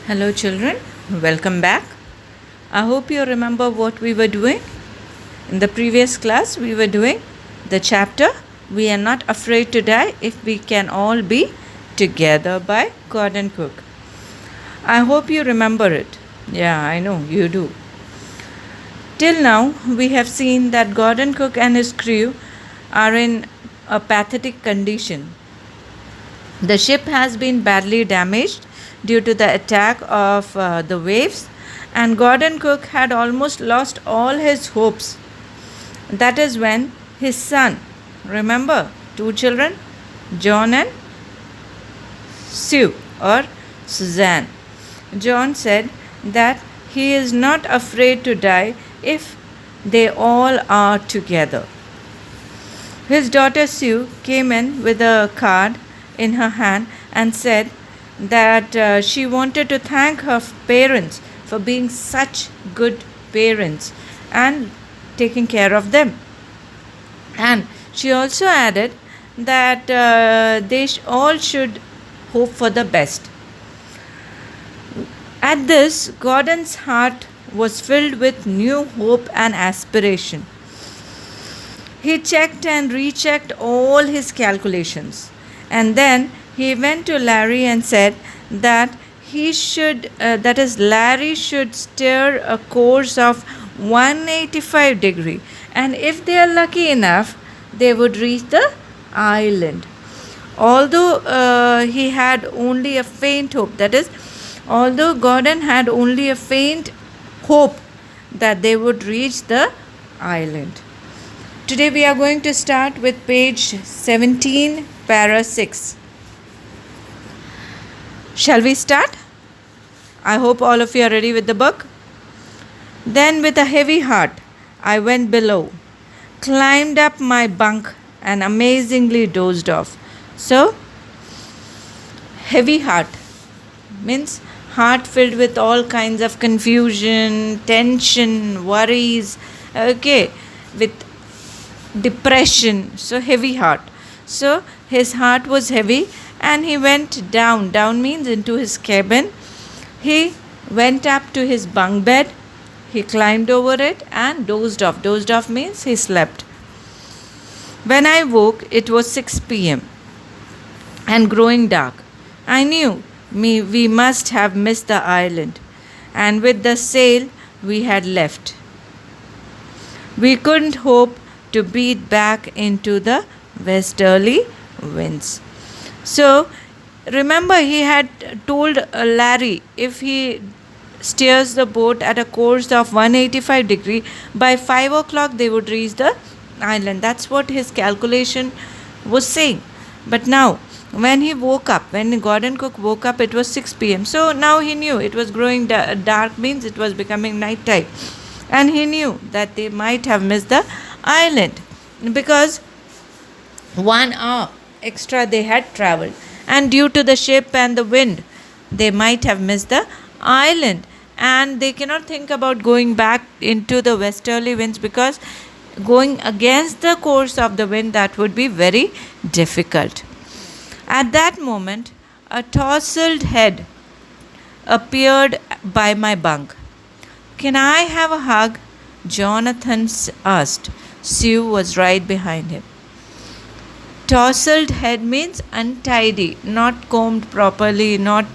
Hello, children. Welcome back. I hope you remember what we were doing. In the previous class, we were doing the chapter We Are Not Afraid to Die If We Can All Be Together by Gordon Cook. I hope you remember it. Yeah, I know you do. Till now, we have seen that Gordon Cook and his crew are in a pathetic condition. The ship has been badly damaged due to the attack of the waves, and Gordon Cook had almost lost all his hopes. That is when his son, remember, two children, John and Sue or Suzanne. John said that he is not afraid to die if they all are together. His daughter Sue came in with a card in her hand and said that she wanted to thank her parents for being such good parents and taking care of them. And she also added that they all should hope for the best. At this, Gordon's heart was filled with new hope and aspiration. He checked and rechecked all his calculations, and then he went to Larry and said that Larry should steer a course of 185 degree, and if they are lucky enough, they would reach the island. Although he had only a faint hope, that is, although Gordon had only a faint hope that they would reach the island. Today we are going to start with page 17, para 6. Shall we start? I hope all of you are ready with the book. Then with a heavy heart, I went below, climbed up my bunk and amazingly dozed off. So, heavy heart means heart filled with all kinds of confusion, tension, worries, with depression. So, heavy heart. So, his heart was heavy and he went down. Down means into his cabin. He went up to his bunk bed. He climbed over it and dozed off. Dozed off means he slept. When I woke, it was 6 p.m. and growing dark. I knew we must have missed the island, and with the sail we had left, we couldn't hope to beat back into the westerly winds. So, remember, he had told Larry if he steers the boat at a course of 185 degree, by 5 o'clock they would reach the island. That's what his calculation was saying. But now, when Gordon Cook woke up, it was 6 p.m. So now he knew it was growing dark, means it was becoming night time. And he knew that they might have missed the island because 1 hour extra they had traveled. And due to the ship and the wind, they might have missed the island. And they cannot think about going back into the westerly winds because going against the course of the wind, that would be very difficult. At that moment, a tousled head appeared by my bunk. "Can I have a hug?" Jonathan asked. Sue was right behind him. Tousled head means untidy, not combed properly, not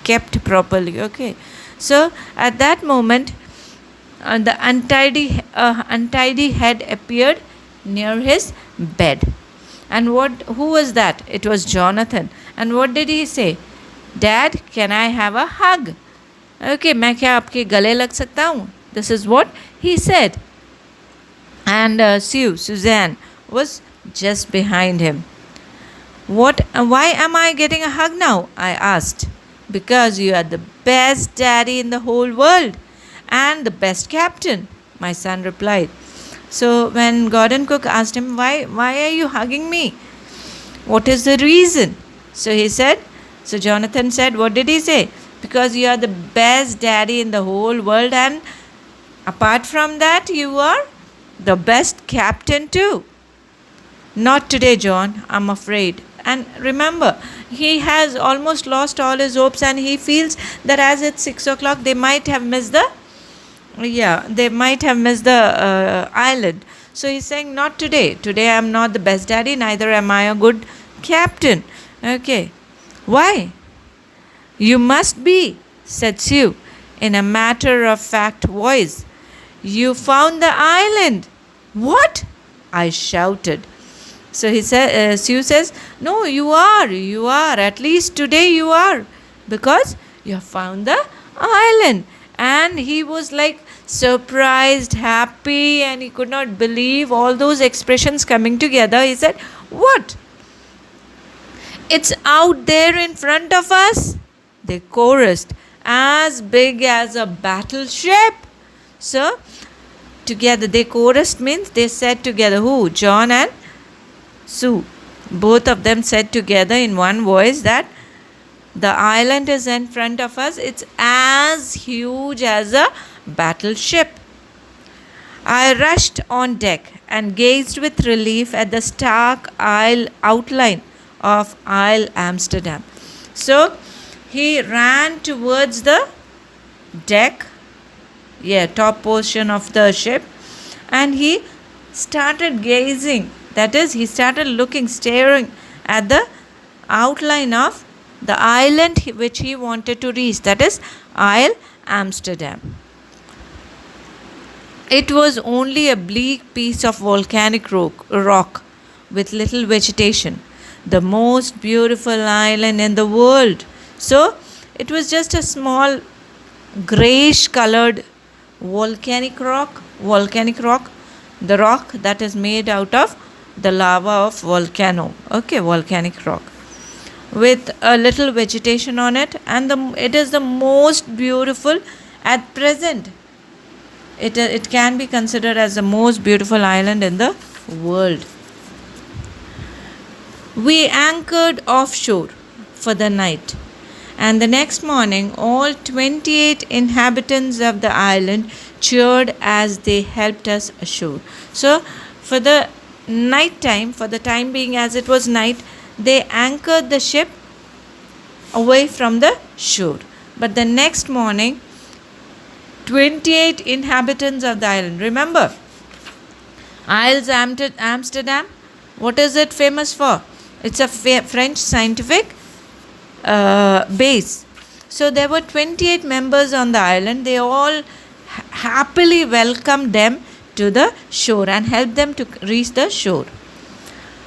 kept properly. Okay. So at that moment, the untidy head appeared near his bed. And who was that? It was Jonathan. And what did he say? "Dad, can I have a hug?" Okay, मैं क्या आपके गले लग सकता हूँ? This is what he said. And Suzanne was just behind him. Why am I getting a hug now? I asked. "Because you are the best daddy in the whole world and the best captain," my son replied. So when Gordon Cook asked him, why are you hugging me? What is the reason? So Jonathan said, what did he say? "Because you are the best daddy in the whole world, and apart from that, you are the best captain too." "Not today, John, I'm afraid," And remember, he has almost lost all his hopes, and he feels that as it's 6 o'clock, they might have missed the island. So he's saying, not today. Today I'm not the best daddy, neither am I a good captain. Okay. Why? You must be, said Sue in a matter of fact voice. You found the island. What? I shouted. So Sue says, no, you are. At least today you are. Because you have found the island. And he was like surprised, happy, and he could not believe all those expressions coming together. He said, what? It's out there in front of us? They chorused, as big as a battleship. So, together, they chorused means they said together. Who? John and Sue. Both of them said together in one voice that the island is in front of us. It's as huge as a battleship. I rushed on deck and gazed with relief at the stark outline of Isle Amsterdam. So, he ran towards the deck, top portion of the ship, and he started gazing. That is, he started looking, staring at the outline of the island which he wanted to reach. That is Isle Amsterdam. It was only a bleak piece of volcanic rock with little vegetation. The most beautiful island in the world. So, it was just a small greyish colored volcanic rock. The rock that is made out of the lava of volcano. Okay, volcanic rock. With a little vegetation on it, and it is the most beautiful at present. It can be considered as the most beautiful island in the world. We anchored offshore for the night, and the next morning all 28 inhabitants of the island cheered as they helped us ashore. So, for the night time, for the time being as it was night, they anchored the ship away from the shore. But the next morning, 28 inhabitants of the island. Remember, Isles Amsterdam, what is it famous for? It's a French scientific base. So there were 28 members on the island. They all happily welcomed them to the shore and helped them to reach the shore.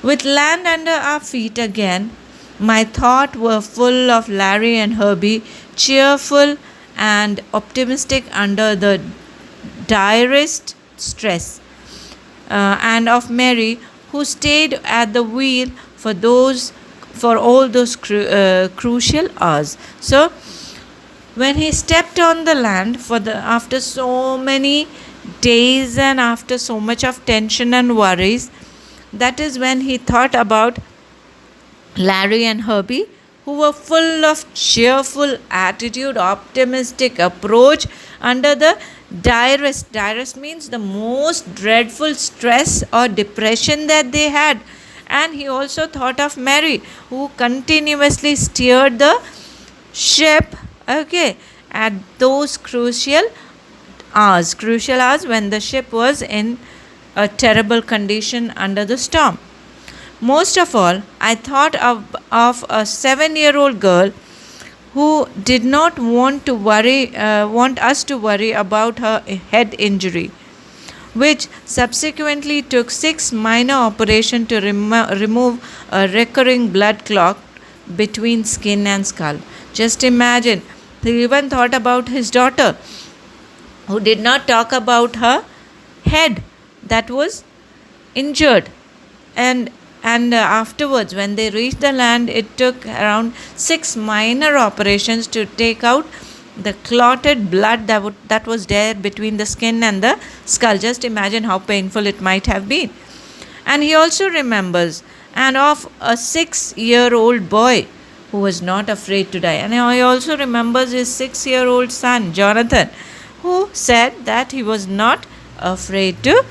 With land under our feet again, my thoughts were full of Larry and Herbie, cheerful and optimistic under the direst stress, and of Mary, who stayed at the wheel for all those crucial hours. So, when he stepped on the land after so many days and after so much of tension and worries, that is when he thought about Larry and Herbie, who were full of cheerful attitude, optimistic approach under the direst means the most dreadful stress or depression that they had. And he also thought of Mary, who continuously steered the ship, at those crucial hours when the ship was in a terrible condition under the storm. Most of all, I thought of a 7-year-old girl who did not want us to worry about her head injury, which subsequently took 6 minor operations to remove a recurring blood clot between skin and skull. Just imagine, he even thought about his daughter, who did not talk about her head that was injured. And afterwards, when they reached the land, it took around 6 minor operations to take out the clotted blood that was there between the skin and the skull. Just imagine how painful it might have been. And he also remembers of a 6-year-old boy who was not afraid to die. And he also remembers his 6-year-old son, Jonathan, who said that he was not afraid to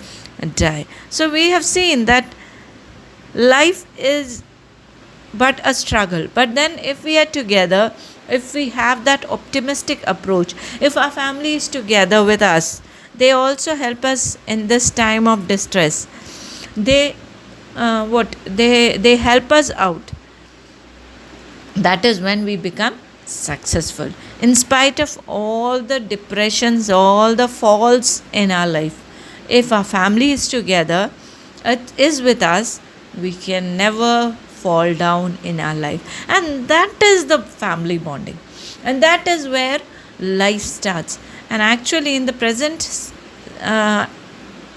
die. So we have seen that life is but a struggle. But then, if we are together, if we have that optimistic approach, if our family is together with us, they also help us in this time of distress. They what they help us out. That is when we become successful, in spite of all the depressions, all the falls in our life. If our family is together, it is with us, we can never fall down in our life. And that is the family bonding, and that is where life starts. And actually, in the present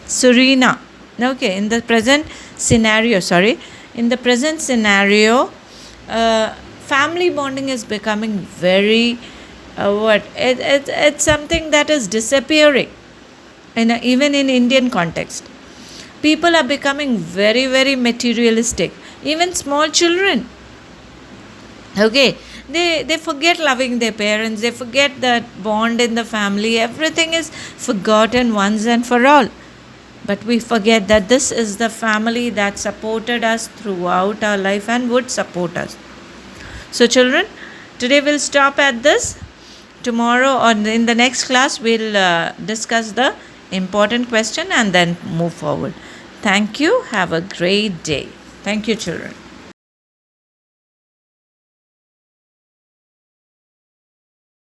Serena, okay, in the present scenario, family bonding is becoming very it's something that is disappearing even in Indian context. People are becoming very, very materialistic. Even small children, okay, they forget loving their parents, they forget that bond in the family. Everything is forgotten once and for all. But we forget that this is the family that supported us throughout our life and would support us. So, children, today we'll stop at this. Tomorrow or in the next class, we'll discuss the important question and then move forward. Thank you. Have a great day. Thank you, children.